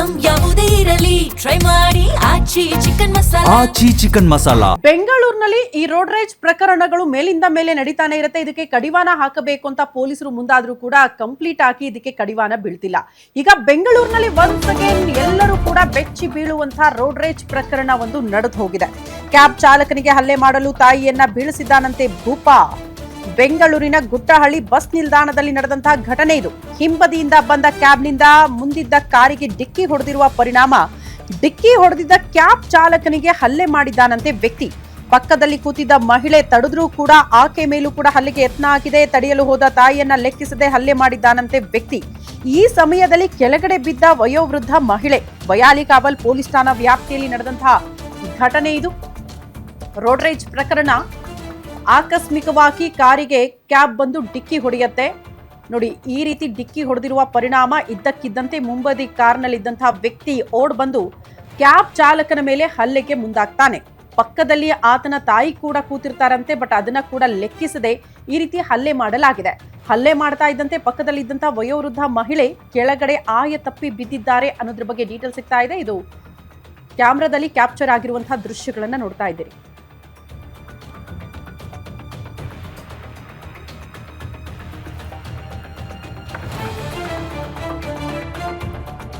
Item ಯಾವುದೇ ಇರಲಿ try ಮಾಡಿ ಆಚಿ ಚಿಕನ್ ಮಸಾಲಾ. ಬೆಂಗಳೂರಿನಲ್ಲಿ ಈ ರೋಡ್ ರೇಜ್ ಪ್ರಕರಣಗಳು ಮೇಲಿಂದ ಮೇಲೆ ನಡೀತಾನೆ ಇರುತ್ತೆ. ಇದಕ್ಕೆ ಕಡಿವಾಣ ಹಾಕಬೇಕು ಅಂತ ಪೊಲೀಸರು ಮುಂದಾದ್ರೂ ಕೂಡ ಕಂಪ್ಲೀಟ್ ಆಗಿ ಇದಕ್ಕೆ ಕಡಿವಾಣ ಬೀಳ್ತಿಲ್ಲ. ಈಗ ಬೆಂಗಳೂರಿನಲ್ಲಿ ಒನ್ಸ್ ಅಗೇನ್ ಎಲ್ಲರೂ ಕೂಡ ಬೆಚ್ಚಿ ಬೀಳುವಂತಹ ರೋಡ್ ರೇಜ್ ಪ್ರಕರಣ ಒಂದು ನಡೆದು ಹೋಗಿದೆ. ಕ್ಯಾಬ್ ಚಾಲಕನಿಗೆ ಹಲ್ಲೆ ಮಾಡಲು ತಾಯಿಯನ್ನ ಬೀಳಿಸಿದ್ದಾನಂತೆ ಭೂಪ. ಬೆಂಗಳೂರಿನ ಗುಟ್ಟಹಳ್ಳಿ ಬಸ್ ನಿಲ್ದಾಣದಲ್ಲಿ ನಡೆದಂತಹ ಘಟನೆ ಇದು. ಹಿಂಬದಿಯಿಂದ ಬಂದ ಕ್ಯಾಬ್ನಿಂದ ಮುಂದಿದ್ದ ಕಾರಿಗೆ ಡಿಕ್ಕಿ ಹೊಡೆದಿರುವ ಪರಿಣಾಮ ಡಿಕ್ಕಿ ಹೊಡೆದಿದ್ದ ಕ್ಯಾಬ್ ಚಾಲಕನಿಗೆ ಹಲ್ಲೆ ಮಾಡಿದ್ದಾನಂತೆ ವ್ಯಕ್ತಿ. ಪಕ್ಕದಲ್ಲಿ ಕೂತಿದ್ದ ಮಹಿಳೆ ತಡೆದ್ರೂ ಕೂಡ ಆಕೆ ಮೇಲೂ ಕೂಡ ಹಲ್ಲೆಗೆ ಯತ್ನ ಆಗಿದೆ. ತಡೆಯಲು ಹೋದ ತಾಯಿಯನ್ನ ಲೆಕ್ಕಿಸದೆ ಹಲ್ಲೆ ಮಾಡಿದ್ದಾನಂತೆ ವ್ಯಕ್ತಿ. ಈ ಸಮಯದಲ್ಲಿ ಕೆಳಗಡೆ ಬಿದ್ದ ವಯೋವೃದ್ಧ ಮಹಿಳೆ. ವಯಾಲಿಕಾವಲ್ ಪೊಲೀಸ್ ಠಾಣಾ ವ್ಯಾಪ್ತಿಯಲ್ಲಿ ನಡೆದಂತಹ ಘಟನೆ ಇದು. ರೋಡ್ ರೇಜ್ ಪ್ರಕರಣ. ಆಕಸ್ಮಿಕವಾಗಿ ಕಾರಿಗೆ ಕ್ಯಾಬ್ ಬಂದು ಡಿಕ್ಕಿ ಹೊಡೆಯುತ್ತೆ ನೋಡಿ. ಈ ರೀತಿ ಡಿಕ್ಕಿ ಹೊಡೆದಿರುವ ಪರಿಣಾಮ ಇದ್ದಕ್ಕಿದ್ದಂತೆ ಮುಂಬದಿ ಕಾರ್ನಲ್ಲಿದ್ದಂತಹ ವ್ಯಕ್ತಿ ಓಡ್ ಬಂದು ಕ್ಯಾಬ್ ಚಾಲಕನ ಮೇಲೆ ಹಲ್ಲೆಗೆ ಮುಂದಾಗ್ತಾನೆ. ಪಕ್ಕದಲ್ಲಿ ಆತನ ತಾಯಿ ಕೂಡ ಕೂತಿರ್ತಾರಂತೆ. ಬಟ್ ಅದನ್ನ ಕೂಡ ಲೆಕ್ಕಿಸದೆ ಈ ರೀತಿ ಹಲ್ಲೆ ಮಾಡಲಾಗಿದೆ. ಹಲ್ಲೆ ಮಾಡ್ತಾ ಇದ್ದಂತೆ ಪಕ್ಕದಲ್ಲಿದ್ದಂತಹ ವಯೋವೃದ್ಧ ಮಹಿಳೆ ಕೆಳಗಡೆ ಆಯ ತಪ್ಪಿ ಬಿದ್ದಿದ್ದಾರೆ ಅನ್ನೋದ್ರ ಬಗ್ಗೆ ಡೀಟೇಲ್ ಸಿಗ್ತಾ ಇದೆ. ಇದು ಕ್ಯಾಮ್ರಾದಲ್ಲಿ ಕ್ಯಾಪ್ಚರ್ ಆಗಿರುವಂತಹ ದೃಶ್ಯಗಳನ್ನ ನೋಡ್ತಾ ಇದ್ದೀರಿ.